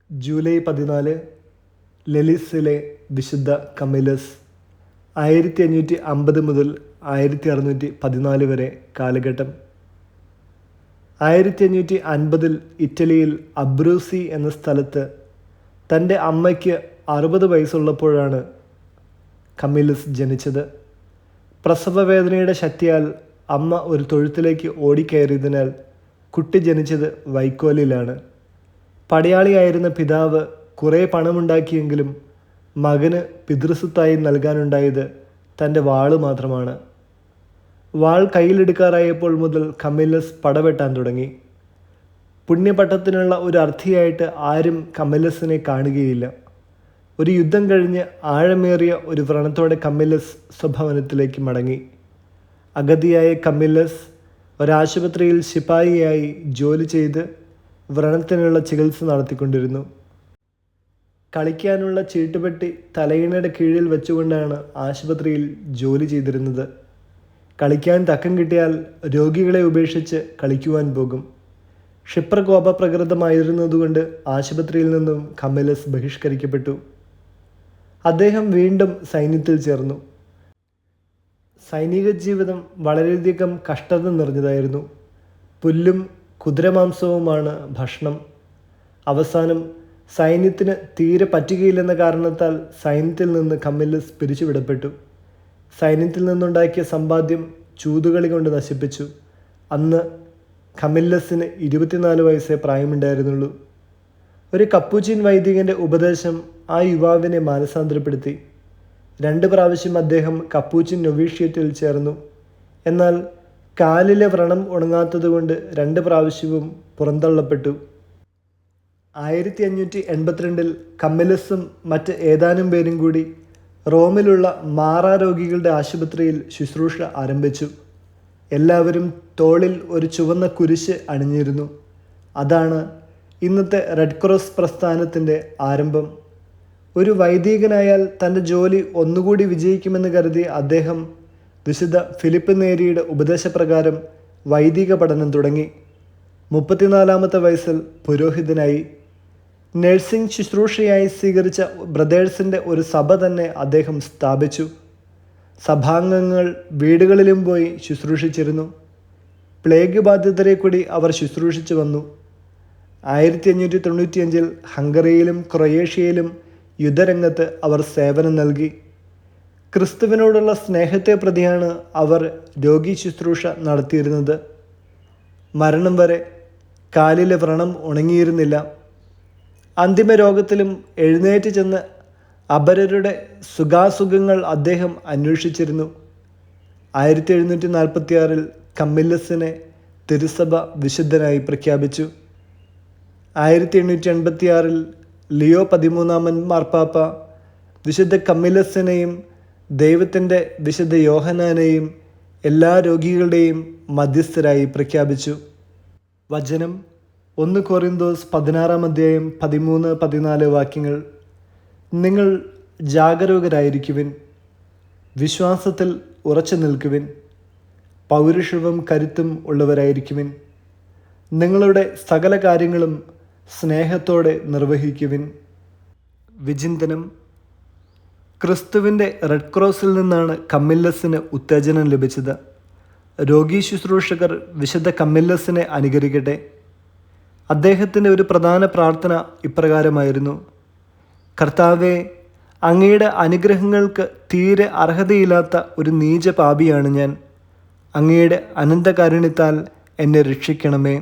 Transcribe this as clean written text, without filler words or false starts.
July 14 ലെലിസിലെ വിശുദ്ധ കമിലസ് 1550 മുതൽ 1614 വരെ കാലഘട്ടം. 1550 ഇറ്റലിയിൽ അബ്രൂസി എന്ന സ്ഥലത്ത് തൻ്റെ അമ്മയ്ക്ക് 60 വയസ്സുള്ളപ്പോഴാണ് കമിലസ് ജനിച്ചത്. പ്രസവവേദനയുടെ ശക്തിയാൽ അമ്മ ഒരു തൊഴുത്തിലേക്ക് ഓടിക്കയറിയതിനാൽ കുട്ടി ജനിച്ചത് വൈക്കോലിലാണ്. പടയാളിയായിരുന്ന പിതാവ് കുറേ പണമുണ്ടാക്കിയെങ്കിലും മകന് പിതൃസ്വത്തായി നൽകാനുണ്ടായത് തൻ്റെ വാള് മാത്രമാണ്. വാൾ കയ്യിലെടുക്കാറായപ്പോൾ മുതൽ കമിലസ് പടവെട്ടാൻ തുടങ്ങി. പുണ്യപട്ടത്തിനുള്ള ഒരു അർത്ഥിയായിട്ട് ആരും കമിലസിനെ കാണുകയില്ല. ഒരു യുദ്ധം കഴിഞ്ഞ് ആഴമേറിയ ഒരു വ്രണത്തോടെ കമിലസ് സ്വഭവനത്തിലേക്ക് മടങ്ങി. അഗതിയായ കമിലസ് ഒരാശുപത്രിയിൽ ശിപായിയായി ജോലി ചെയ്ത് വ്രണത്തിനുള്ള ചികിത്സ നടത്തിക്കൊണ്ടിരുന്നു. കളിക്കാനുള്ള ചീട്ടുപെട്ടി തലയിണയുടെ കീഴിൽ വെച്ചുകൊണ്ടാണ് ആശുപത്രിയിൽ ജോലി ചെയ്തിരുന്നത്. കളിക്കാൻ തക്കം കിട്ടിയാൽ രോഗികളെ ഉപേക്ഷിച്ച് കളിക്കുവാൻ പോകും. ക്ഷിപ്രകോപപ്രകൃതമായിരുന്നതുകൊണ്ട് ആശുപത്രിയിൽ നിന്നും കമിലസ് ബഹിഷ്കരിക്കപ്പെട്ടു. അദ്ദേഹം വീണ്ടും സൈന്യത്തിൽ ചേർന്നു. സൈനിക ജീവിതം വളരെയധികം കഷ്ടത നിറഞ്ഞതായിരുന്നു. പുല്ലും കുതിരമാംസവുമാണ് ഭക്ഷണം. അവസാനം സൈന്യത്തിന് തീരെ പറ്റുകയില്ലെന്ന കാരണത്താൽ സൈന്യത്തിൽ നിന്ന് കമിലസ് പിരിച്ചുവിടപ്പെട്ടു. സൈന്യത്തിൽ നിന്നുണ്ടാക്കിയ സമ്പാദ്യം ചൂതുകളി കൊണ്ട് നശിപ്പിച്ചു. അന്ന് കമിലസിന് 24 വയസ്സേ പ്രായമുണ്ടായിരുന്നുള്ളൂ. ഒരു കപ്പൂച്ചിൻ വൈദികൻ്റെ ഉപദേശം ആ യുവാവിനെ മാനസാന്തരപ്പെടുത്തി. 2 പ്രാവശ്യം അദ്ദേഹം കപ്പൂച്ചിൻ നൊവീഷ്യത്തിൽ ചേർന്നു. എന്നാൽ കാലിലെ വ്രണം ഉണങ്ങാത്തതുകൊണ്ട് 2 പ്രാവശ്യവും പുറന്തള്ളപ്പെട്ടു. 1582 കമിലസും മറ്റ് ഏതാനും പേരും കൂടി റോമിലുള്ള മാറാരോഗികളുടെ ആശുപത്രിയിൽ ശുശ്രൂഷ ആരംഭിച്ചു. എല്ലാവരും തോളിൽ ഒരു ചുവന്ന കുരിശ് അണിഞ്ഞിരുന്നു. അതാണ് ഇന്നത്തെ റെഡ് ക്രോസ് പ്രസ്ഥാനത്തിൻ്റെ ആരംഭം. ഒരു വൈദികനായാൽ തൻ്റെ ജോലി ഒന്നുകൂടി വിജയിക്കുമെന്ന് കരുതി അദ്ദേഹം വിശുദ്ധ ഫിലിപ്പ് നേരിയുടെ ഉപദേശപ്രകാരം വൈദിക പഠനം തുടങ്ങി. 34-ാമത്തെ വയസ്സിൽ പുരോഹിതനായി. നഴ്സിംഗ് ശുശ്രൂഷയായി സ്വീകരിച്ച ബ്രദേഴ്സിൻ്റെ ഒരു സഭ തന്നെ അദ്ദേഹം സ്ഥാപിച്ചു. സഭാംഗങ്ങൾ വീടുകളിലും പോയി ശുശ്രൂഷിച്ചിരുന്നു. പ്ലേഗ് ബാധിതരെ കൂടി അവർ ശുശ്രൂഷിച്ചു വന്നു. 1595 ഹംഗറിയിലും ക്രൊയേഷ്യയിലും യുദ്ധരംഗത്ത് അവർ സേവനം നൽകി. ക്രിസ്തുവിനോടുള്ള സ്നേഹത്തെ പ്രതിയാണ് അവർ രോഗി ശുശ്രൂഷ നടത്തിയിരുന്നത്. മരണം വരെ കാലിലെ വ്രണം ഉണങ്ങിയിരുന്നില്ല. അന്തിമ രോഗത്തിലും എഴുന്നേറ്റ് ചെന്ന് അപരരുടെ സുഖാസുഖങ്ങൾ അദ്ദേഹം അന്വേഷിച്ചിരുന്നു. 1746 കമിലസിനെ തിരുസഭ വിശുദ്ധനായി പ്രഖ്യാപിച്ചു. 1886 ലിയോ 13 മാർപ്പാപ്പ വിശുദ്ധ കമിലസിനെയും ദൈവത്തിൻ്റെ വിശുദ്ധ യോഹന്നാനെയും എല്ലാ രോഗികളുടെയും മധ്യസ്ഥരായി പ്രഖ്യാപിച്ചു. വചനം 1 കൊറിന്തോസ് 16 13-14 വാക്യങ്ങൾ. നിങ്ങൾ ജാഗരൂകരായിരിക്കുവിൻ, വിശ്വാസത്തിൽ ഉറച്ചു നിൽക്കുവിൻ, പൗരുഷവും കരുത്തും ഉള്ളവരായിരിക്കുവിൻ, നിങ്ങളുടെ സകല കാര്യങ്ങളും സ്നേഹത്തോടെ നിർവഹിക്കുവിൻ. വിചിന്തനം. ക്രിസ്തുവിൻ്റെ റെഡ് ക്രോസിൽ നിന്നാണ് കമിലസിന് ഉത്തേജനം ലഭിച്ചത്. രോഗീ ശുശ്രൂഷകർ വിശുദ്ധ കമിലസിനെ അനുകരിക്കട്ടെ. അദ്ദേഹത്തിൻ്റെ ഒരു പ്രധാന പ്രാർത്ഥന ഇപ്രകാരമായിരുന്നു: കർത്താവേ, അങ്ങയുടെ അനുഗ്രഹങ്ങൾക്ക് തീരെ അർഹതയില്ലാത്ത ഒരു നീച പാപിയാണ് ഞാൻ. അങ്ങയുടെ അനന്തകാരുണ്യത്താൽ എന്നെ രക്ഷിക്കണമേ.